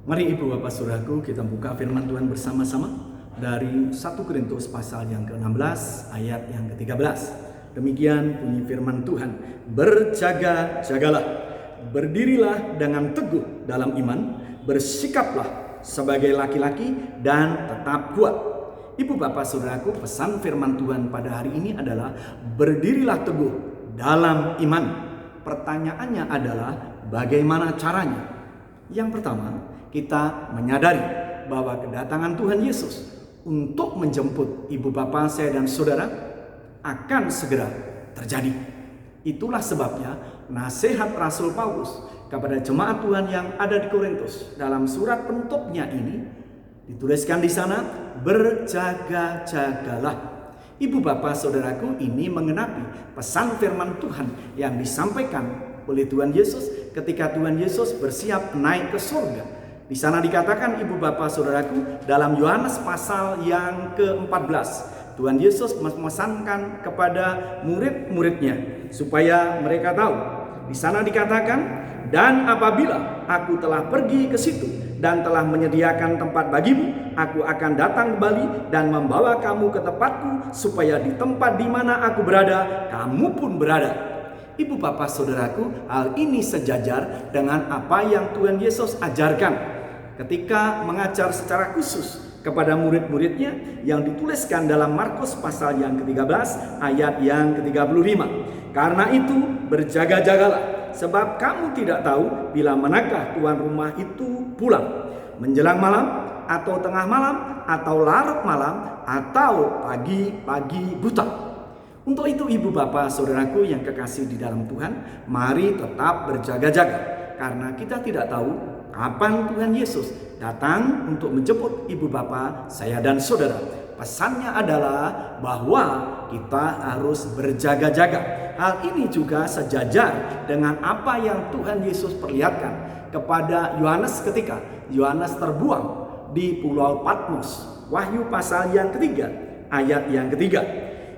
Mari Ibu Bapak Saudaraku, kita buka firman Tuhan bersama-sama dari 1 Korintus pasal yang ke-16 ayat yang ke-13. Demikian bunyi firman Tuhan, berjaga-jagalah, berdirilah dengan teguh dalam iman, bersikaplah sebagai laki-laki dan tetap kuat. Ibu Bapak Saudaraku, pesan firman Tuhan pada hari ini adalah berdirilah teguh dalam iman. Pertanyaannya adalah bagaimana caranya? Yang pertama, kita menyadari bahwa kedatangan Tuhan Yesus untuk menjemput ibu bapak saya dan saudara akan segera terjadi. Itulah sebabnya nasihat Rasul Paulus kepada jemaat Tuhan yang ada di Korintus dalam surat penutupnya ini dituliskan di sana, berjaga-jagalah. Ibu bapak saudaraku, ini mengenapi pesan firman Tuhan yang disampaikan oleh Tuhan Yesus ketika Tuhan Yesus bersiap naik ke surga. Di sana dikatakan ibu bapak saudaraku dalam Yohanes pasal yang ke-14, Tuhan Yesus memesankan kepada murid-muridnya supaya mereka tahu. Di sana dikatakan, dan apabila aku telah pergi ke situ dan telah menyediakan tempat bagimu, aku akan datang kembali dan membawa kamu ke tempatku, supaya di tempat di mana aku berada, kamu pun berada. Ibu bapak saudaraku, hal ini sejajar dengan apa yang Tuhan Yesus ajarkan ketika mengajar secara khusus kepada murid-muridnya yang dituliskan dalam Markus pasal yang ke-13 ayat yang ke-35. Karena itu berjaga-jagalah, sebab kamu tidak tahu bila manakah tuan rumah itu pulang, menjelang malam atau tengah malam atau larut malam atau pagi-pagi buta. Untuk itu ibu bapak saudaraku yang kekasih di dalam Tuhan, mari tetap berjaga-jaga, karena kita tidak tahu kapan Tuhan Yesus datang untuk menjemput ibu bapak saya dan saudara. Pesannya adalah bahwa kita harus berjaga-jaga. Hal ini juga sejajar dengan apa yang Tuhan Yesus perlihatkan kepada Yohanes ketika Yohanes terbuang di Pulau Patmos. Wahyu pasal yang ketiga ayat yang ketiga.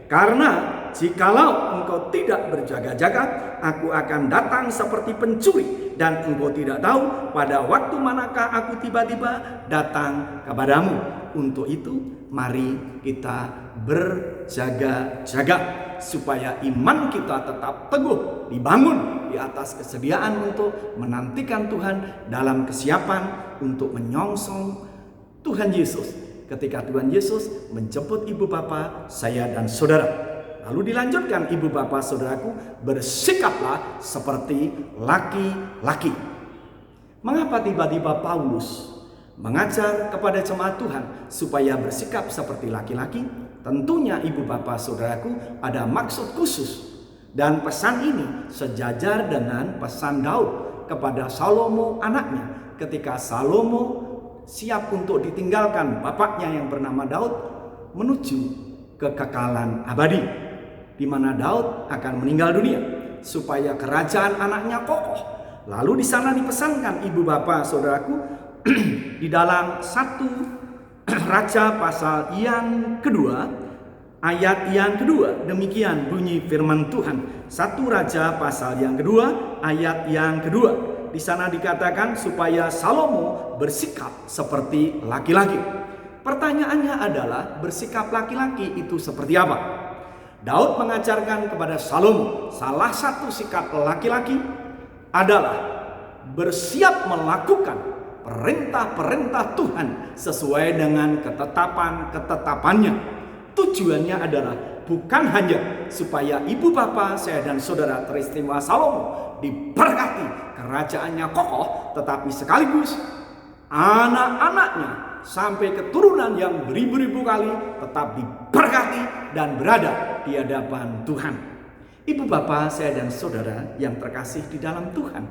Karena jikalau engkau tidak berjaga-jaga, aku akan datang seperti pencuri, dan engkau tidak tahu pada waktu manakah aku tiba-tiba datang kepadamu. Untuk itu, mari kita berjaga-jaga supaya iman kita tetap teguh, dibangun di atas kesediaan untuk menantikan Tuhan dalam kesiapan untuk menyongsong Tuhan Yesus ketika Tuhan Yesus menjemput ibu bapa saya dan saudara. Lalu dilanjutkan ibu bapak saudaraku, bersikaplah seperti laki-laki. Mengapa tiba-tiba Paulus mengajar kepada jemaat Tuhan supaya bersikap seperti laki-laki? Tentunya ibu bapak saudaraku ada maksud khusus. Dan pesan ini sejajar dengan pesan Daud kepada Salomo anaknya ketika Salomo siap untuk ditinggalkan bapaknya yang bernama Daud menuju kekekalan abadi, di mana Daud akan meninggal dunia supaya kerajaan anaknya kokoh. Lalu di sana dipesankan ibu bapak saudaraku di dalam 1 Raja pasal yang kedua ayat yang kedua, demikian bunyi firman Tuhan. 1 Raja pasal yang kedua ayat yang kedua. Di sana dikatakan supaya Salomo bersikap seperti laki-laki. Pertanyaannya adalah bersikap laki-laki itu seperti apa? Daud mengajarkan kepada Salomo, salah satu sikap laki-laki adalah bersiap melakukan perintah-perintah Tuhan sesuai dengan ketetapan-ketetapannya. Tujuannya adalah bukan hanya supaya ibu bapa saya dan saudara teristimewa Salomo diberkati, kerajaannya kokoh, tetapi sekaligus anak-anaknya sampai keturunan yang beribu-ribu kali tetap diberkati dan berada di hadapan Tuhan. Ibu bapak saya dan saudara yang terkasih di dalam Tuhan,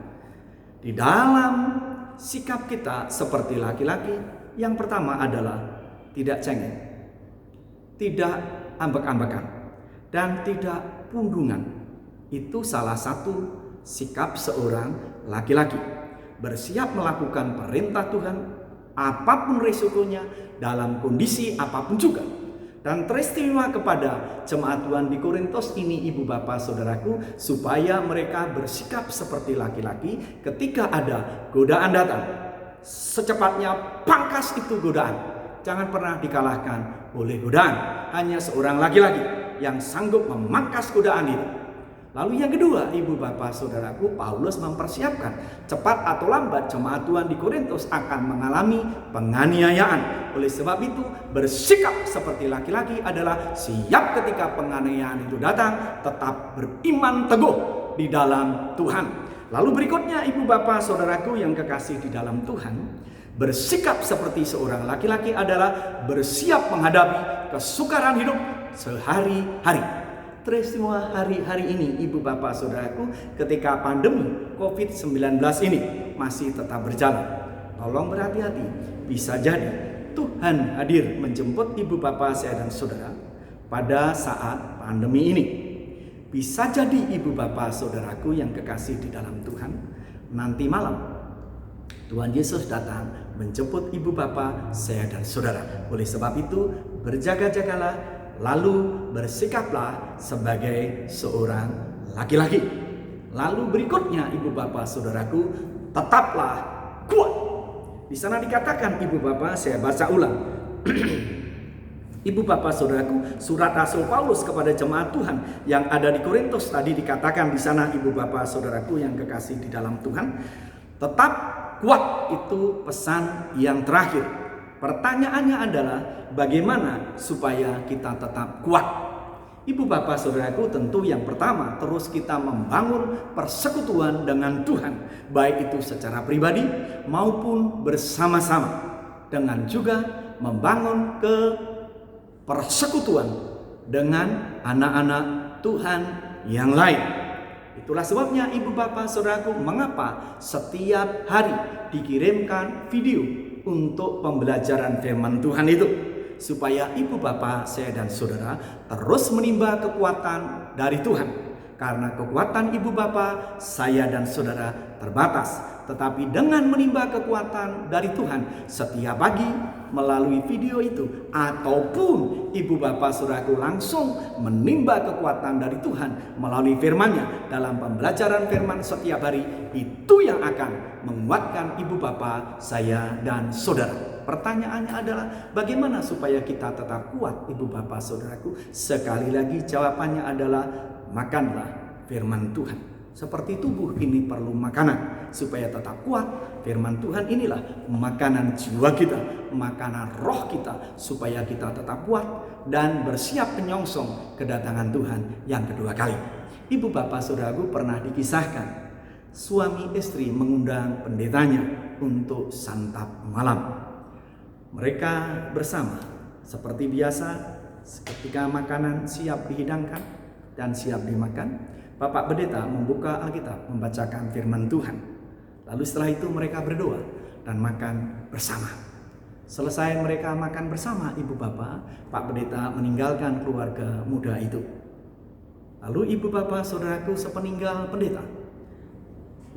di dalam sikap kita seperti laki-laki, yang pertama adalah tidak cengeng, tidak ambek-ambekan, dan tidak pundungan. Itu salah satu sikap seorang laki-laki. Bersiap melakukan perintah Tuhan apapun risikonya, dalam kondisi apapun juga. Dan teristimewa kepada jemaat Tuhan di Korintus ini ibu bapak saudaraku, supaya mereka bersikap seperti laki-laki ketika ada godaan datang. secepatnya pangkas itu godaan. Jangan pernah dikalahkan oleh godaan. Hanya seorang laki-laki yang sanggup memangkas godaan itu. Lalu yang kedua, ibu bapak saudaraku, Paulus mempersiapkan cepat atau lambat jemaat Tuhan di Korintus akan mengalami penganiayaan. Oleh sebab itu, bersikap seperti laki-laki adalah siap ketika penganiayaan itu datang, tetap beriman teguh di dalam Tuhan. Lalu berikutnya, ibu bapak saudaraku yang kekasih di dalam Tuhan, bersikap seperti seorang laki-laki adalah bersiap menghadapi kesukaran hidup sehari-hari. Peristiwa hari-hari ini, ibu bapak saudaraku, ketika pandemi COVID-19 ini masih tetap berjalan. Tolong berhati-hati, bisa jadi Tuhan hadir menjemput ibu bapak saya dan saudara pada saat pandemi ini. Bisa jadi ibu bapak saudaraku yang kekasih di dalam Tuhan, nanti malam Tuhan Yesus datang menjemput ibu bapak saya dan saudara. Oleh sebab itu, berjaga-jagalah, lalu bersikaplah sebagai seorang laki-laki. Lalu berikutnya, ibu bapak saudaraku, tetaplah kuat. Di sana dikatakan, ibu bapak, saya baca ulang. Ibu bapak saudaraku, surat Rasul Paulus kepada jemaat Tuhan yang ada di Korintus tadi dikatakan di sana, ibu bapak saudaraku yang kekasih di dalam Tuhan, tetap kuat, itu pesan yang terakhir. Pertanyaannya adalah bagaimana supaya kita tetap kuat? Ibu bapak saudaraku, tentu yang pertama terus kita membangun persekutuan dengan Tuhan, baik itu secara pribadi maupun bersama-sama, dengan juga membangun persekutuan dengan anak-anak Tuhan yang lain. Itulah sebabnya ibu bapak saudaraku, mengapa setiap hari dikirimkan video untuk pembelajaran firman Tuhan itu, supaya ibu bapak saya dan saudara terus menimba kekuatan dari Tuhan. Karena kekuatan ibu bapak saya dan saudara terbatas, tetapi dengan menimba kekuatan dari Tuhan setiap pagi melalui video itu, ataupun ibu bapak saudaraku langsung menimba kekuatan dari Tuhan melalui firman-Nya dalam pembelajaran firman setiap hari, itu yang akan menguatkan ibu bapak saya dan saudara. Pertanyaannya adalah bagaimana supaya kita tetap kuat, ibu bapak saudaraku? Sekali lagi jawabannya adalah makanlah firman Tuhan. Seperti tubuh ini perlu makanan supaya tetap kuat. Firman Tuhan inilah makanan jiwa kita, makanan roh kita, supaya kita tetap kuat dan bersiap menyongsong kedatangan Tuhan yang kedua kali. Ibu bapak saudaraku, pernah dikisahkan suami istri mengundang pendetanya untuk santap malam. Mereka bersama seperti biasa, ketika makanan siap dihidangkan dan siap dimakan, Bapak Pendeta membuka Alkitab, membacakan firman Tuhan. Lalu setelah itu mereka berdoa dan makan bersama. Selesai mereka makan bersama, ibu bapak, Pak Pendeta meninggalkan keluarga muda itu. Lalu ibu bapak saudaraku, sepeninggal pendeta,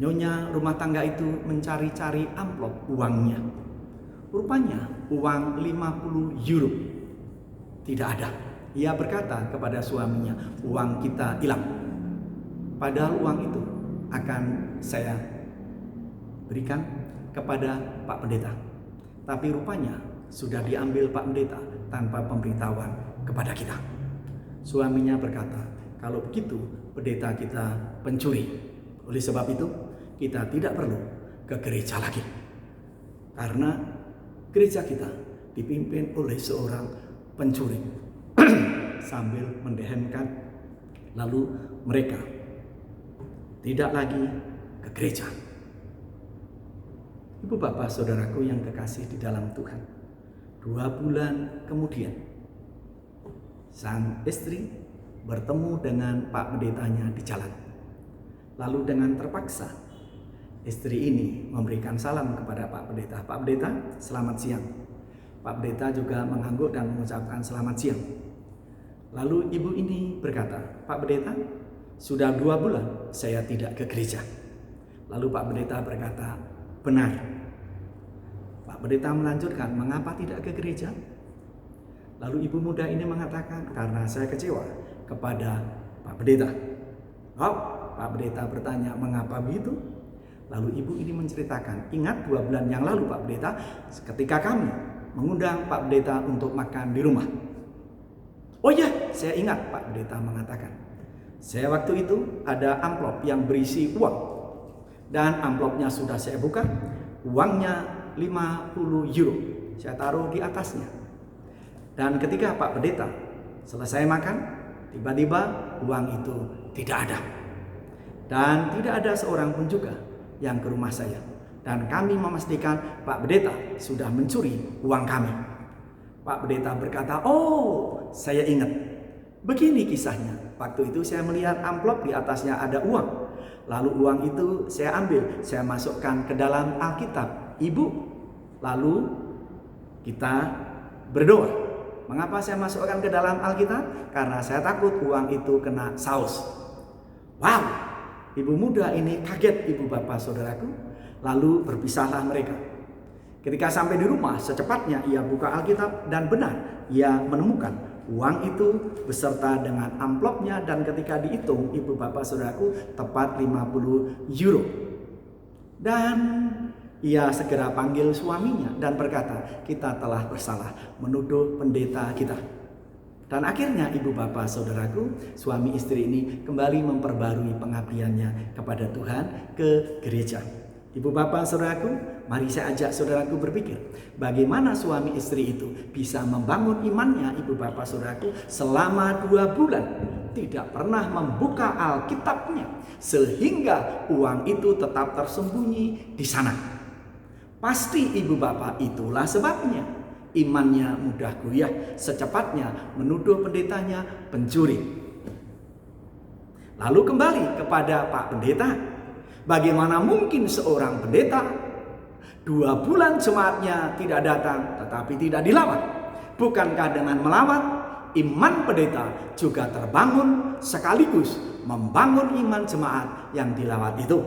nyonya rumah tangga itu mencari-cari amplop uangnya. Rupanya uang 50 euro tidak ada. Ia berkata kepada suaminya, uang kita hilang. Padahal uang itu akan saya berikan kepada Pak Pendeta. Tapi rupanya sudah diambil Pak Pendeta tanpa pemberitahuan kepada kita. Suaminya berkata, kalau begitu pendeta kita pencuri. Oleh sebab itu kita tidak perlu ke gereja lagi. Karena gereja kita dipimpin oleh seorang pencuri. Sambil mendehenkan, lalu mereka tidak lagi ke gereja. Ibu bapak saudaraku yang kekasih di dalam Tuhan, 2 bulan kemudian sang istri bertemu dengan Pak Pendetanya di jalan. Lalu dengan terpaksa istri ini memberikan salam kepada Pak Pendeta. Pak Pendeta, selamat siang. Pak Pendeta juga mengangguk dan mengucapkan selamat siang. Lalu ibu ini berkata, Pak Pendeta, sudah 2 bulan saya tidak ke gereja. Lalu Pak Pendeta berkata, benar. Pak Pendeta melanjutkan, mengapa tidak ke gereja? Lalu ibu muda ini mengatakan, karena saya kecewa kepada Pak Pendeta. Oh, Pak Pendeta bertanya, mengapa begitu? Lalu ibu ini menceritakan, ingat 2 bulan yang lalu Pak Pendeta, ketika kami mengundang Pak Pendeta untuk makan di rumah. Oh ya, saya ingat Pak Pendeta mengatakan, saya waktu itu ada amplop yang berisi uang. Dan amplopnya sudah saya buka, uangnya 50 euro. Saya taruh di atasnya. Dan ketika Pak Pendeta selesai makan, tiba-tiba uang itu tidak ada. Dan tidak ada seorang pun juga yang ke rumah saya. Dan kami memastikan Pak Pendeta sudah mencuri uang kami. Pak Pendeta berkata, oh saya ingat. Begini kisahnya. Waktu itu saya melihat amplop di atasnya ada uang. Lalu uang itu saya ambil, saya masukkan ke dalam Alkitab. Ibu, lalu kita berdoa. Mengapa saya masukkan ke dalam Alkitab? Karena saya takut uang itu kena saus. Wow, ibu muda ini kaget, ibu bapak saudaraku. Lalu berpisahlah mereka. Ketika sampai di rumah, secepatnya ia buka Alkitab dan benar, ia menemukan uang itu beserta dengan amplopnya, dan ketika dihitung ibu bapak saudaraku tepat 50 euro. Dan ia segera panggil suaminya dan berkata, kita telah bersalah menuduh pendeta kita. Dan akhirnya ibu bapak saudaraku, suami istri ini kembali memperbarui pengabdiannya kepada Tuhan ke gereja. Ibu bapak saudaraku, mari saya ajak saudaraku berpikir, bagaimana suami istri itu bisa membangun imannya ibu bapak saudaraku selama 2 bulan tidak pernah membuka Alkitabnya, sehingga uang itu tetap tersembunyi di sana. Pasti ibu bapak itulah sebabnya imannya mudah goyah, secepatnya menuduh pendetanya pencuri. Lalu kembali kepada Pak Pendeta. Bagaimana mungkin seorang pendeta 2 bulan jemaatnya tidak datang tetapi tidak dilawat? Bukankah dengan melawat iman pendeta juga terbangun sekaligus membangun iman jemaat yang dilawat itu?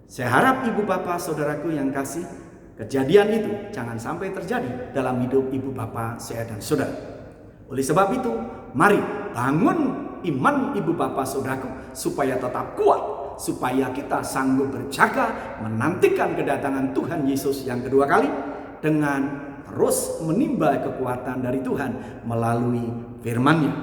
Saya harap ibu bapak saudaraku yang kasih, kejadian itu jangan sampai terjadi dalam hidup ibu bapak saya dan saudara. Oleh sebab itu, mari bangun iman ibu bapak saudaraku supaya tetap kuat, supaya kita sanggup berjaga menantikan kedatangan Tuhan Yesus yang kedua kali dengan terus menimba kekuatan dari Tuhan melalui firman-Nya.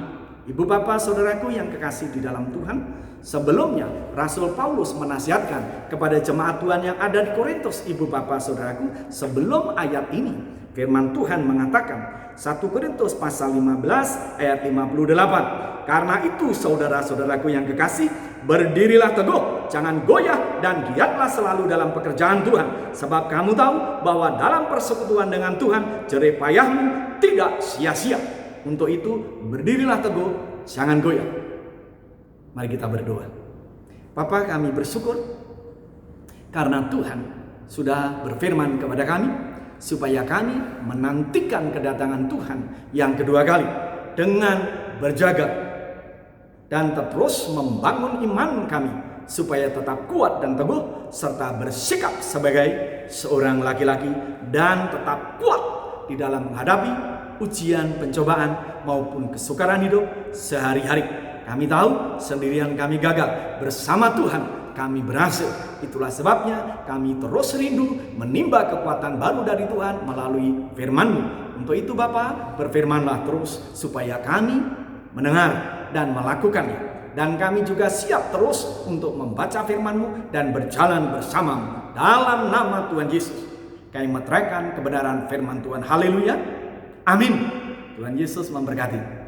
Ibu bapak saudaraku yang kekasih di dalam Tuhan, sebelumnya Rasul Paulus menasihatkan kepada jemaat Tuhan yang ada di Korintus. Ibu bapak saudaraku, sebelum ayat ini firman Tuhan mengatakan 1 Korintus pasal 15 ayat 58. Karena itu saudara-saudaraku yang kekasih, berdirilah teguh, jangan goyah, dan giatlah selalu dalam pekerjaan Tuhan. Sebab kamu tahu bahwa dalam persekutuan dengan Tuhan, jerih payahmu tidak sia-sia. Untuk itu berdirilah teguh, jangan goyah. Mari kita berdoa. Bapa, kami bersyukur karena Tuhan sudah berfirman kepada kami, supaya kami menantikan kedatangan Tuhan yang kedua kali dengan berjaga dan terus membangun iman kami supaya tetap kuat dan teguh serta bersikap sebagai seorang laki-laki dan tetap kuat di dalam menghadapi ujian, pencobaan maupun kesukaran hidup sehari-hari. Kami tahu sendirian kami gagal, bersama Tuhan kami berhasil. Itulah sebabnya kami terus rindu menimba kekuatan baru dari Tuhan melalui firman-Mu. Untuk itu Bapa, berfirmanlah terus supaya kami mendengar dan melakukannya. Dan kami juga siap terus untuk membaca firman-Mu dan berjalan bersama-Mu. Dalam nama Tuhan Yesus, kami meteraikan kebenaran firman Tuhan. Haleluya. Amin. Tuhan Yesus memberkati.